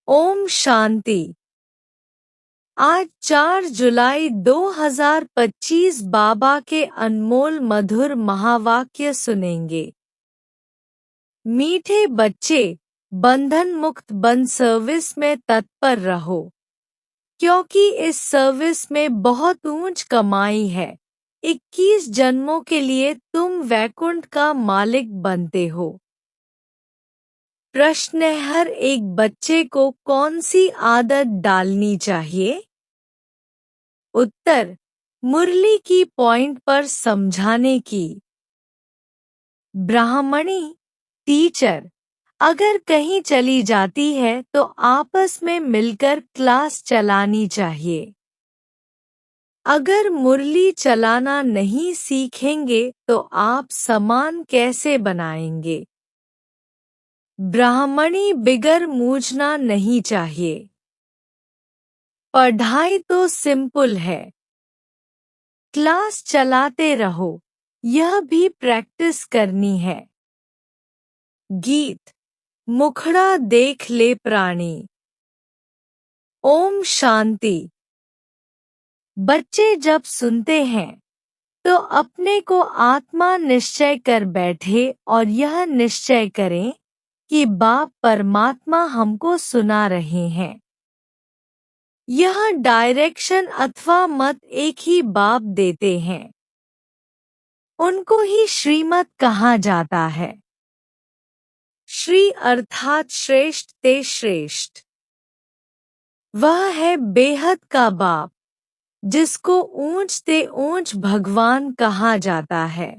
ओम शांति। आज 4 जुलाई 2025 बाबा के अनमोल मधुर महावाक्य सुनेंगे। मीठे बच्चे, बंधन मुक्त बन सर्विस में तत्पर रहो, क्योंकि इस सर्विस में बहुत ऊंच कमाई है। 21 जन्मों के लिए तुम वैकुंठ का मालिक बनते हो। प्रश्न है, हर एक बच्चे को कौन सी आदत डालनी चाहिए? उत्तर, मुरली की पॉइंट पर समझाने की। ब्राह्मणी, टीचर अगर कहीं चली जाती है तो आपस में मिलकर क्लास चलानी चाहिए। अगर मुरली चलाना नहीं सीखेंगे तो आप सामान कैसे बनाएंगे? ब्राह्मणी, बिगर मूझना नहीं चाहिए। पढ़ाई तो सिंपल है, क्लास चलाते रहो, यह भी प्रैक्टिस करनी है। गीत, मुखड़ा देख ले प्राणी। ओम शांति। बच्चे जब सुनते हैं तो अपने को आत्मा निश्चय कर बैठे और यह निश्चय करें कि बाप परमात्मा हमको सुना रहे हैं। यह डायरेक्शन अथवा मत एक ही बाप देते हैं। उनको ही श्रीमत कहा जाता है। श्री अर्थात श्रेष्ठ ते श्रेष्ठ। वह है बेहद का बाप, जिसको ऊंच ते ऊंच भगवान कहा जाता है।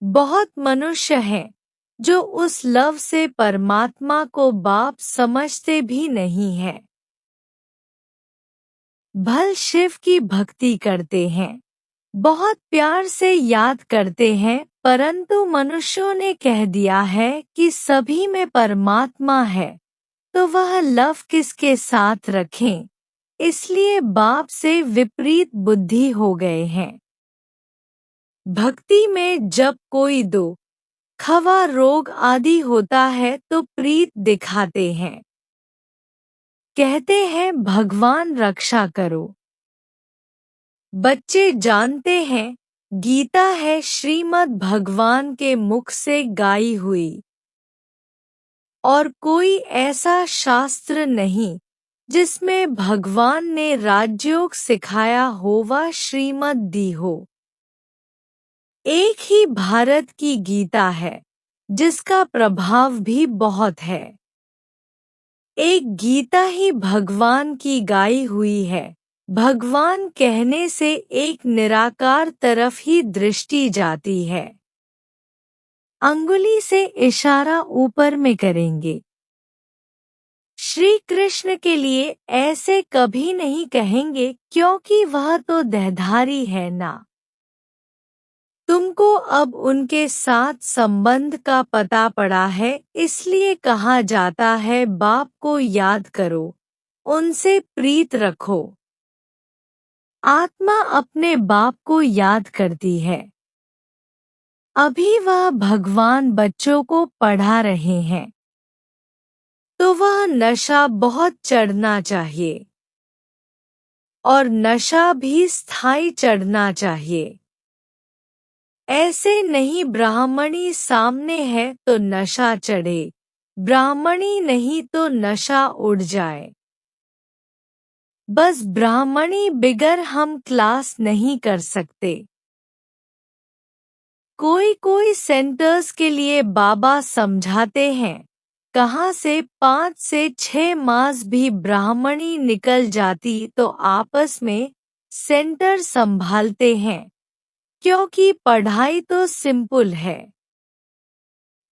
बहुत मनुष्य हैं जो उस लव से परमात्मा को बाप समझते भी नहीं हैं। भल शिव की भक्ति करते हैं, बहुत प्यार से याद करते हैं, परंतु मनुष्यों ने कह दिया है कि सभी में परमात्मा है, तो वह लव किसके साथ रखें? इसलिए बाप से विपरीत बुद्धि हो गए हैं। भक्ति में जब कोई दो खवा रोग आदि होता है तो प्रीत दिखाते हैं, कहते हैं भगवान रक्षा करो। बच्चे जानते हैं गीता है श्रीमद् भगवान के मुख से गाई हुई, और कोई ऐसा शास्त्र नहीं जिसमें भगवान ने राजयोग सिखाया हो व श्रीमद् दी हो। एक ही भारत की गीता है जिसका प्रभाव भी बहुत है। एक गीता ही भगवान की गाई हुई है। भगवान कहने से एक निराकार तरफ ही दृष्टि जाती है। अंगुली से इशारा ऊपर में करेंगे। श्री कृष्ण के लिए ऐसे कभी नहीं कहेंगे, क्योंकि वह तो देहधारी है ना। तुमको अब उनके साथ संबंध का पता पड़ा है, इसलिए कहा जाता है बाप को याद करो, उनसे प्रीत रखो। आत्मा अपने बाप को याद करती है। अभी वह भगवान बच्चों को पढ़ा रहे हैं, तो वह नशा बहुत चढ़ना चाहिए, और नशा भी स्थायी चढ़ना चाहिए। ऐसे नहीं ब्राह्मणी सामने है तो नशा चढ़े, ब्राह्मणी नहीं तो नशा उड़ जाए। बस ब्राह्मणी बिगर हम क्लास नहीं कर सकते। कोई कोई सेंटर्स के लिए बाबा समझाते हैं, कहाँ से 5 से 6 मास भी ब्राह्मणी निकल जाती तो आपस में सेंटर संभालते हैं, क्योंकि पढ़ाई तो सिंपल है।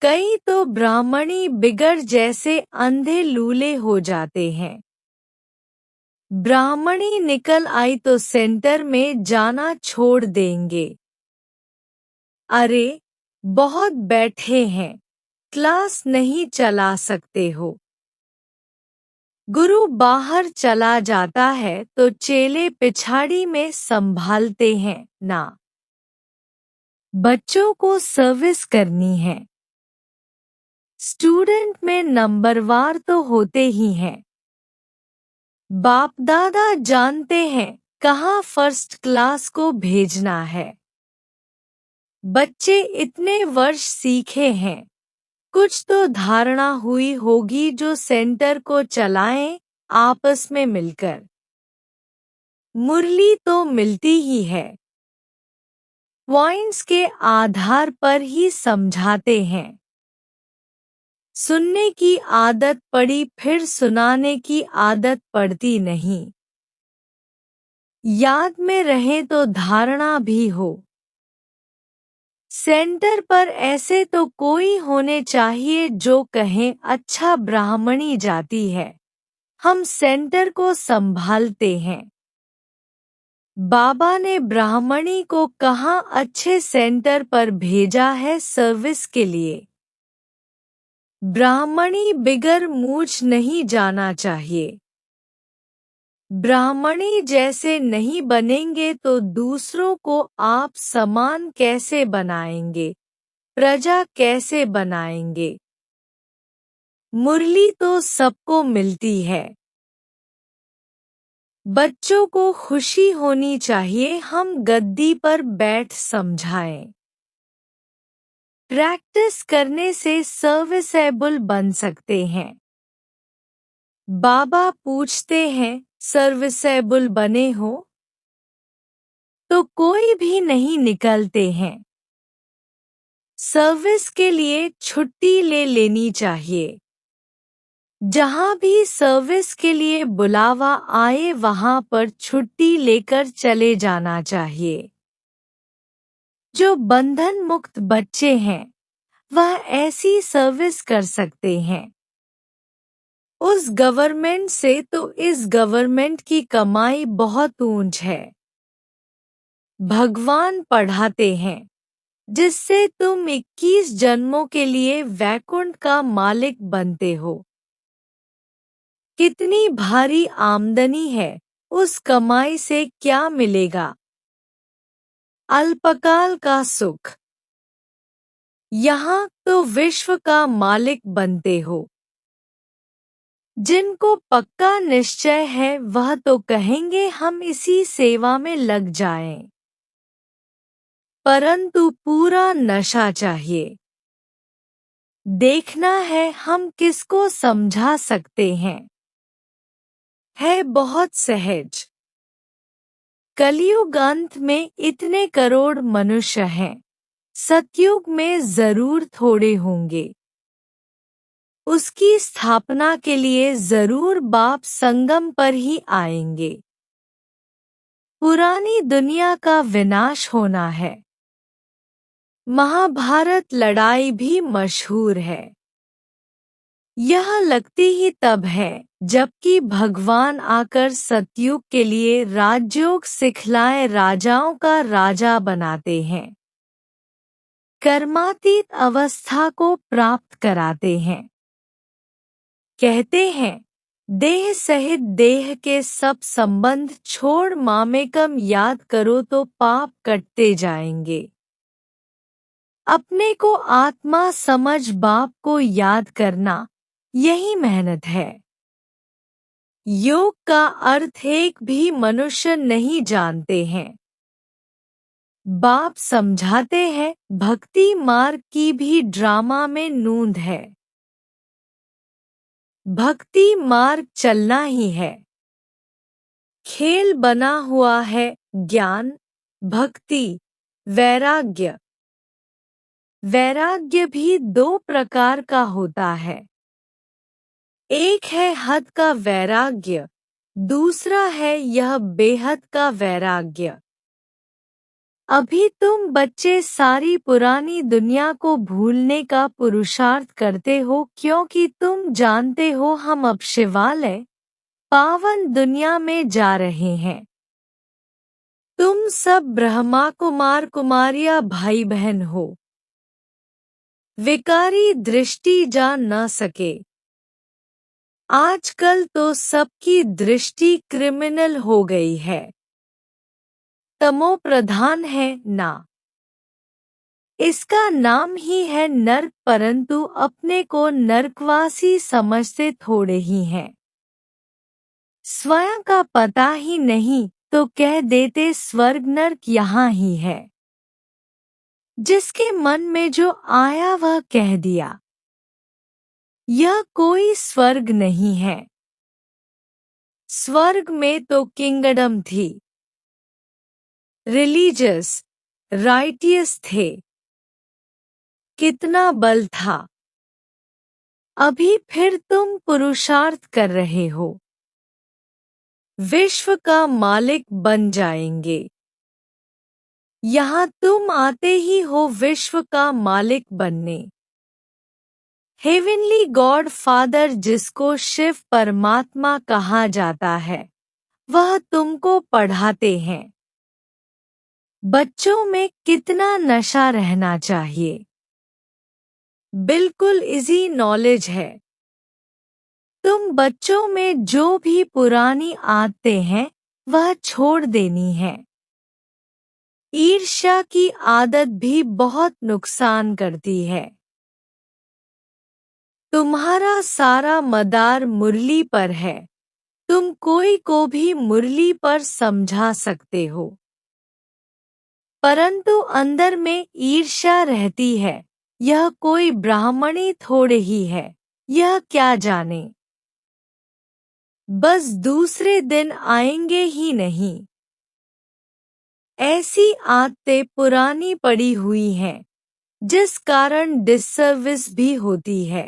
कई तो ब्राह्मणी बिगड़ जैसे अंधे लूले हो जाते हैं। ब्राह्मणी निकल आई तो सेंटर में जाना छोड़ देंगे। अरे बहुत बैठे हैं, क्लास नहीं चला सकते हो। गुरु बाहर चला जाता है तो चेले पिछाड़ी में संभालते हैं ना। बच्चों को सर्विस करनी है। स्टूडेंट में नंबरवार तो होते ही हैं। बाप दादा जानते हैं कहाँ फर्स्ट क्लास को भेजना है। बच्चे इतने वर्ष सीखे हैं, कुछ तो धारणा हुई होगी जो सेंटर को चलाएं आपस में मिलकर। मुरली तो मिलती ही है, पॉइंट्स के आधार पर ही समझाते हैं। सुनने की आदत पड़ी फिर सुनाने की आदत पड़ती नहीं। याद में रहे तो धारणा भी हो। सेंटर पर ऐसे तो कोई होने चाहिए जो कहें अच्छा ब्राह्मणी जाती है, हम सेंटर को संभालते हैं। बाबा ने ब्राह्मणी को कहाँ अच्छे सेंटर पर भेजा है सर्विस के लिए। ब्राह्मणी बिगर मूछ नहीं जाना चाहिए। ब्राह्मणी जैसे नहीं बनेंगे तो दूसरों को आप समान कैसे बनाएंगे, प्रजा कैसे बनाएंगे। मुरली तो सबको मिलती है। बच्चों को खुशी होनी चाहिए हम गद्दी पर बैठ समझाएं। प्रैक्टिस करने से सर्विसेबल बन सकते हैं। बाबा पूछते हैं सर्विसेबल बने हो? तो कोई भी नहीं निकलते हैं। सर्विस के लिए छुट्टी ले लेनी चाहिए। जहाँ भी सर्विस के लिए बुलावा आए वहाँ पर छुट्टी लेकर चले जाना चाहिए। जो बंधन मुक्त बच्चे हैं, वह ऐसी सर्विस कर सकते हैं। उस गवर्नमेंट से तो इस गवर्नमेंट की कमाई बहुत ऊंच है। भगवान पढ़ाते हैं, जिससे तुम 21 जन्मों के लिए वैकुंठ का मालिक बनते हो। कितनी भारी आमदनी है, उस कमाई से क्या मिलेगा? अल्पकाल का सुख। यहाँ तो विश्व का मालिक बनते हो। जिनको पक्का निश्चय है वह तो कहेंगे हम इसी सेवा में लग जाएं। परंतु पूरा नशा चाहिए। देखना है हम किसको समझा सकते हैं। है बहुत सहज। कलयुग अंत में इतने करोड़ मनुष्य हैं, सतयुग में जरूर थोड़े होंगे। उसकी स्थापना के लिए जरूर बाप संगम पर ही आएंगे। पुरानी दुनिया का विनाश होना है। महाभारत लड़ाई भी मशहूर है। यह लगती ही तब है जबकि भगवान आकर सतयुग के लिए राजयोग सिखलाए राजाओं का राजा बनाते हैं। कर्मातीत अवस्था को प्राप्त कराते हैं। कहते हैं देह सहित देह के सब संबंध छोड़ मामेकम याद करो तो पाप कटते जाएंगे। अपने को आत्मा समझ बाप को याद करना, यही मेहनत है। योग का अर्थ एक भी मनुष्य नहीं जानते हैं। बाप समझाते हैं भक्ति मार्ग की भी ड्रामा में नूंद है। भक्ति मार्ग चलना ही है। खेल बना हुआ है ज्ञान, भक्ति, वैराग्य। वैराग्य भी दो प्रकार का होता है। एक है हद का वैराग्य, दूसरा है यह बेहद का वैराग्य। अभी तुम बच्चे सारी पुरानी दुनिया को भूलने का पुरुषार्थ करते हो क्योंकि तुम जानते हो हम अब शिवालय, पावन दुनिया में जा रहे हैं। तुम सब ब्रह्मा कुमार कुमारिया भाई बहन हो। विकारी दृष्टि जा न सके। आजकल तो सबकी दृष्टि क्रिमिनल हो गई है। तमो प्रधान है ना। इसका नाम ही है नर्क, परंतु अपने को नर्कवासी समझते थोड़े ही हैं। स्वयं का पता ही नहीं तो कह देते स्वर्ग नर्क यहाँ ही है। जिसके मन में जो आया वह कह दिया। यह कोई स्वर्ग नहीं है। स्वर्ग में तो किंगडम थी, रिलीजियस, राइटियस थे। कितना बल था। अभी फिर तुम पुरुषार्थ कर रहे हो, विश्व का मालिक बन जाएंगे। यहाँ तुम आते ही हो विश्व का मालिक बनने। हेवनली गॉड फादर, जिसको शिव परमात्मा कहा जाता है, वह तुमको पढ़ाते हैं। बच्चों में कितना नशा रहना चाहिए। बिल्कुल इजी नॉलेज है। तुम बच्चों में जो भी पुरानी आदतें हैं वह छोड़ देनी है। ईर्ष्या की आदत भी बहुत नुकसान करती है। तुम्हारा सारा मदार मुरली पर है। तुम कोई को भी मुरली पर समझा सकते हो, परंतु अंदर में ईर्ष्या रहती है। यह कोई ब्राह्मणी थोड़े ही है, यह क्या जाने। बस दूसरे दिन आएंगे ही नहीं। ऐसी आदतें पुरानी पड़ी हुई हैं, जिस कारण डिससर्विस भी होती है।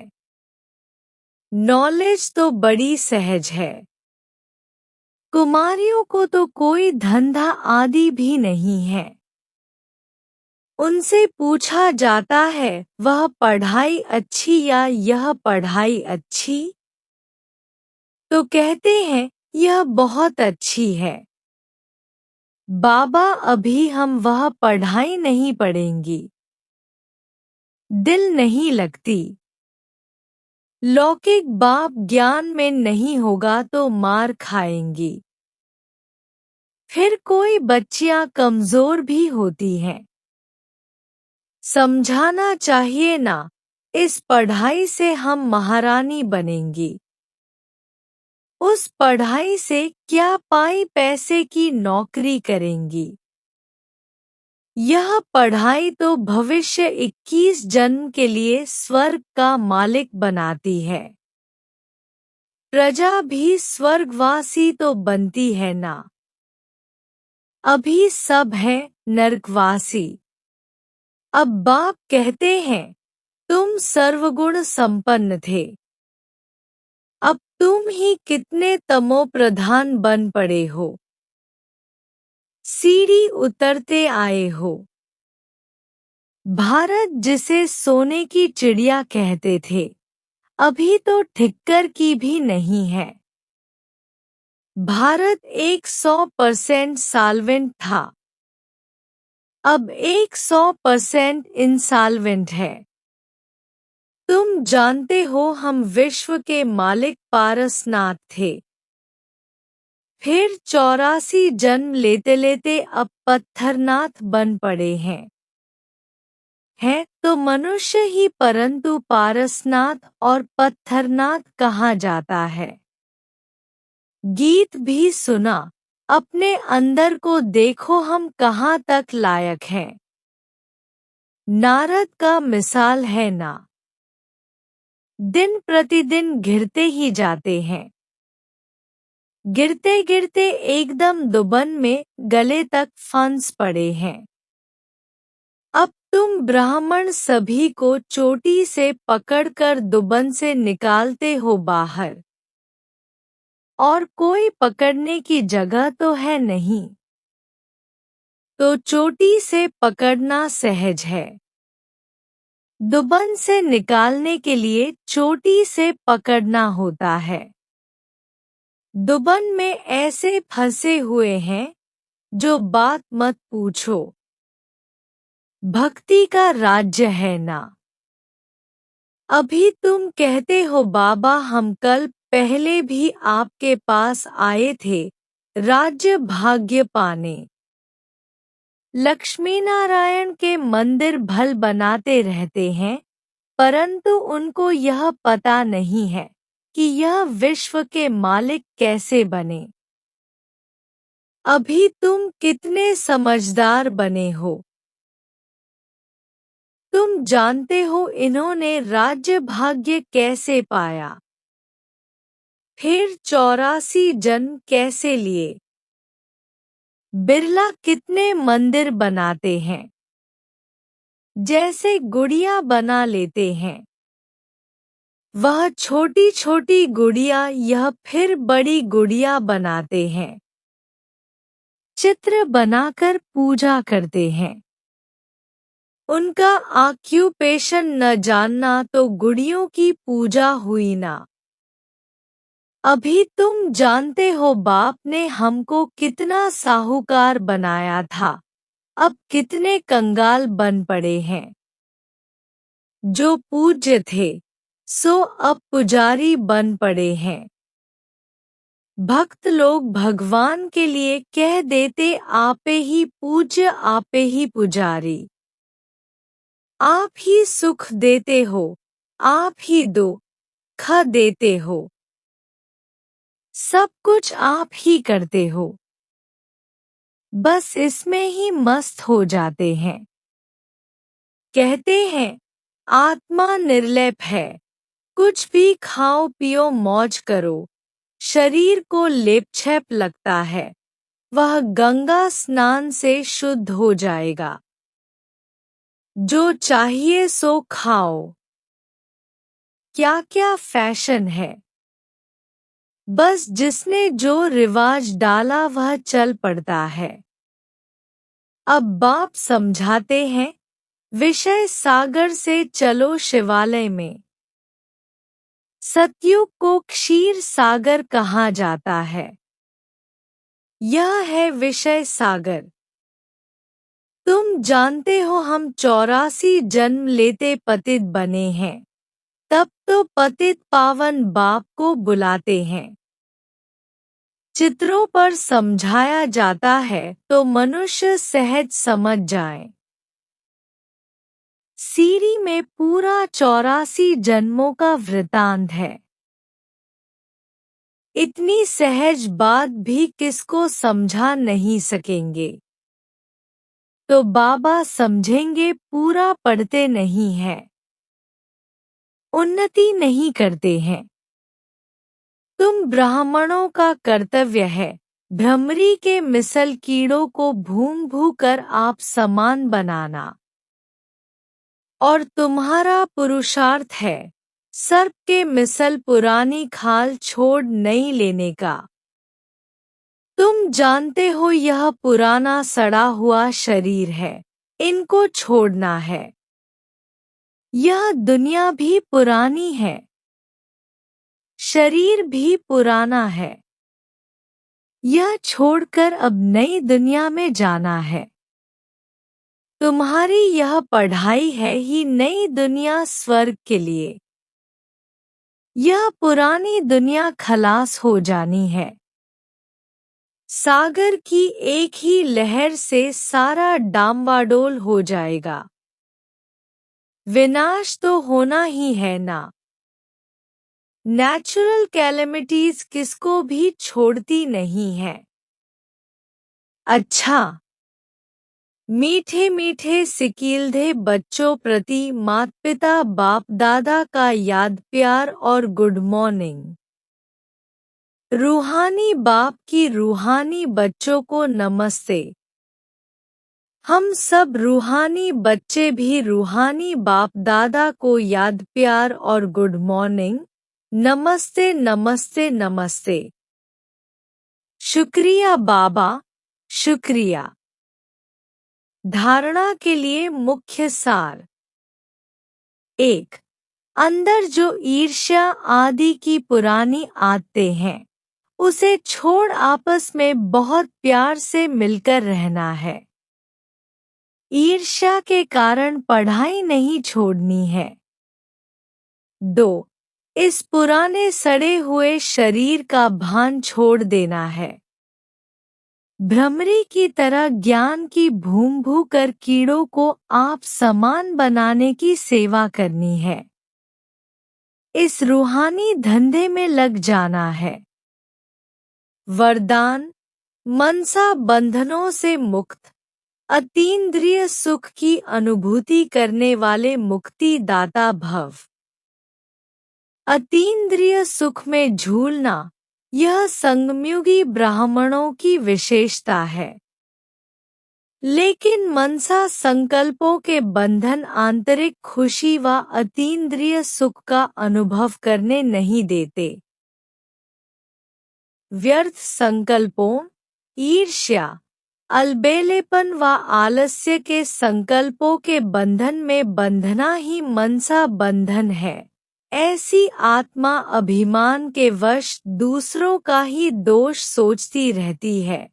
नॉलेज तो बड़ी सहज है। कुमारियों को तो कोई धंधा आदि भी नहीं है। उनसे पूछा जाता है वह पढ़ाई अच्छी या यह पढ़ाई अच्छी, तो कहते हैं यह बहुत अच्छी है। बाबा, अभी हम वह पढ़ाई नहीं पढ़ेंगी, दिल नहीं लगती। लौकिक बाप ज्ञान में नहीं होगा तो मार खाएंगी। फिर कोई बच्चियां कमजोर भी होती हैं। समझाना चाहिए ना, इस पढ़ाई से हम महारानी बनेंगी। उस पढ़ाई से क्या पाई पैसे की नौकरी करेंगी। यह पढ़ाई तो भविष्य 21 जन्म के लिए स्वर्ग का मालिक बनाती है। प्रजा भी स्वर्गवासी तो बनती है ना। अभी सब है नरकवासी। अब बाप कहते हैं तुम सर्वगुण संपन्न थे, अब तुम ही कितने तमो प्रधान बन पड़े हो। सीढ़ी उतरते आए हो। भारत, जिसे सोने की चिड़िया कहते थे, अभी तो ठिक्कर की भी नहीं है। भारत 100% सॉल्वेंट था, अब 100% इंसॉल्वेंट है। तुम जानते हो हम विश्व के मालिक पारसनाथ थे। फिर 84 जन्म लेते लेते अब पत्थरनाथ बन पड़े हैं। है तो मनुष्य ही, परंतु पारसनाथ और पत्थरनाथ कहा जाता है। गीत भी सुना, अपने अंदर को देखो हम कहाँ तक लायक हैं। नारद का मिसाल है ना। दिन प्रतिदिन गिरते ही जाते हैं। गिरते गिरते एकदम दुबन में गले तक फंस पड़े हैं। अब तुम ब्राह्मण सभी को चोटी से पकड़कर दुबन से निकालते हो बाहर, और कोई पकड़ने की जगह तो है नहीं, तो चोटी से पकड़ना सहज है। दुबन से निकालने के लिए चोटी से पकड़ना होता है। दुबन में ऐसे फंसे हुए हैं जो बात मत पूछो। भक्ति का राज्य है ना। अभी तुम कहते हो बाबा हम कल पहले भी आपके पास आए थे राज्य भाग्य पाने। लक्ष्मी नारायण के मंदिर भल बनाते रहते हैं, परंतु उनको यह पता नहीं है कि यह विश्व के मालिक कैसे बने। अभी तुम कितने समझदार बने हो। तुम जानते हो इन्होंने राज्य भाग्य कैसे पाया, फिर 84 जन्म कैसे लिए। बिरला कितने मंदिर बनाते हैं, जैसे गुड़िया बना लेते हैं। वह छोटी छोटी गुड़िया यह फिर बड़ी गुड़िया बनाते हैं। चित्र बनाकर पूजा करते हैं। उनका ऑक्यूपेशन न जानना तो गुड़ियों की पूजा हुई ना। अभी तुम जानते हो बाप ने हमको कितना साहूकार बनाया था, अब कितने कंगाल बन पड़े हैं। जो पूज्य थे सो अब पुजारी बन पड़े हैं। भक्त लोग भगवान के लिए कह देते आपे ही पूज्य आपे ही पुजारी। आप ही सुख देते हो, आप ही दुख देते हो, सब कुछ आप ही करते हो। बस इसमें ही मस्त हो जाते हैं। कहते हैं आत्मा निर्लेप है, कुछ भी खाओ पियो मौज करो, शरीर को लेपछेप लगता है, वह गंगा स्नान से शुद्ध हो जाएगा। जो चाहिए सो खाओ। क्या क्या फैशन है, बस जिसने जो रिवाज डाला वह चल पड़ता है। अब बाप समझाते हैं विषय सागर से चलो शिवालय में। सतयुग को क्षीर सागर कहा जाता है। यह है विषय सागर। तुम जानते हो हम 84 जन्म लेते पतित बने हैं, तब तो पतित पावन बाप को बुलाते हैं। चित्रों पर समझाया जाता है तो मनुष्य सहज समझ जाए। सीरी में पूरा 84 जन्मों का वृतांत है। इतनी सहज बात भी किसको समझा नहीं सकेंगे, तो बाबा समझेंगे पूरा पढ़ते नहीं हैं, उन्नति नहीं करते हैं। तुम ब्राह्मणों का कर्तव्य है भ्रमरी के मिसल कीड़ों को भून भू कर आप समान बनाना, और तुम्हारा पुरुषार्थ है सर्प के मिसल पुरानी खाल छोड़ नहीं लेने का। तुम जानते हो यह पुराना सड़ा हुआ शरीर है, इनको छोड़ना है। यह दुनिया भी पुरानी है, शरीर भी पुराना है। यह छोड़कर अब नई दुनिया में जाना है। तुम्हारी यह पढ़ाई है ही नई दुनिया स्वर्ग के लिए। यह पुरानी दुनिया खलास हो जानी है। सागर की एक ही लहर से सारा डामाडोल हो जाएगा। विनाश तो होना ही है ना। नेचुरल कैलेमिटीज किसको भी छोड़ती नहीं है। अच्छा, मीठे मीठे सिकीलधे बच्चों प्रति माता पिता बाप दादा का याद प्यार और गुड मॉर्निंग। रूहानी बाप की रूहानी बच्चों को नमस्ते। हम सब रूहानी बच्चे भी रूहानी बाप दादा को याद प्यार और गुड मॉर्निंग, नमस्ते नमस्ते नमस्ते। शुक्रिया बाबा, शुक्रिया। धारणा के लिए मुख्य सार। 1. अंदर जो ईर्ष्या आदि की पुरानी आदतें हैं, उसे छोड़ आपस में बहुत प्यार से मिलकर रहना है। ईर्ष्या के कारण पढ़ाई नहीं छोड़नी है। 2. इस पुराने सड़े हुए शरीर का भान छोड़ देना है। भ्रमरी की तरह ज्ञान की भूम भू कर कीड़ों को आप समान बनाने की सेवा करनी है। इस रूहानी धंधे में लग जाना है। वरदान: मनसा बंधनों से मुक्त, अतीन्द्रिय सुख की अनुभूति करने वाले मुक्तिदाता भव। अतीन्द्रिय सुख में झूलना, यह संगमयुगी ब्राह्मणों की विशेषता है। लेकिन मनसा संकल्पों के बंधन आंतरिक खुशी व अतीन्द्रिय सुख का अनुभव करने नहीं देते। व्यर्थ संकल्पों, ईर्ष्या, अलबेलेपन व आलस्य के संकल्पों के बंधन में बंधना ही मनसा बंधन है। ऐसी आत्मा अभिमान के वश दूसरों का ही दोष सोचती रहती है।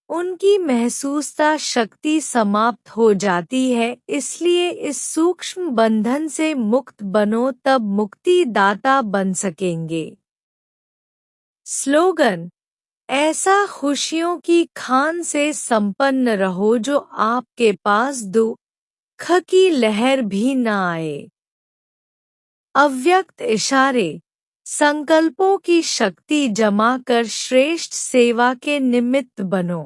उनकी महसूसता शक्ति समाप्त हो जाती है, इसलिए इस सूक्ष्म बंधन से मुक्त बनो, तब मुक्तिदाता बन सकेंगे। स्लोगन: ऐसा खुशियों की खान से संपन्न रहो जो आपके पास दुख की लहर भी न आए। अव्यक्त इशारे: संकल्पों की शक्ति जमा कर श्रेष्ठ सेवा के निमित्त बनो।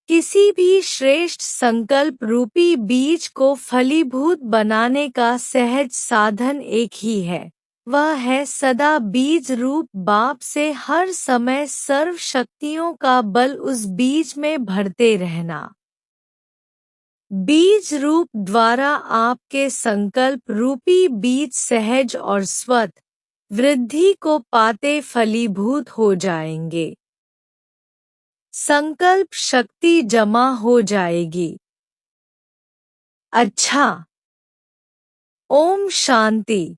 किसी भी श्रेष्ठ संकल्प रूपी बीज को फलीभूत बनाने का सहज साधन एक ही है, वह है सदा बीज रूप बाप से हर समय सर्व शक्तियों का बल उस बीज में भरते रहना। बीज रूप द्वारा आपके संकल्प रूपी बीज सहज और स्वत वृद्धि को पाते फलीभूत हो जाएंगे। संकल्प शक्ति जमा हो जाएगी। अच्छा, ओम शांति।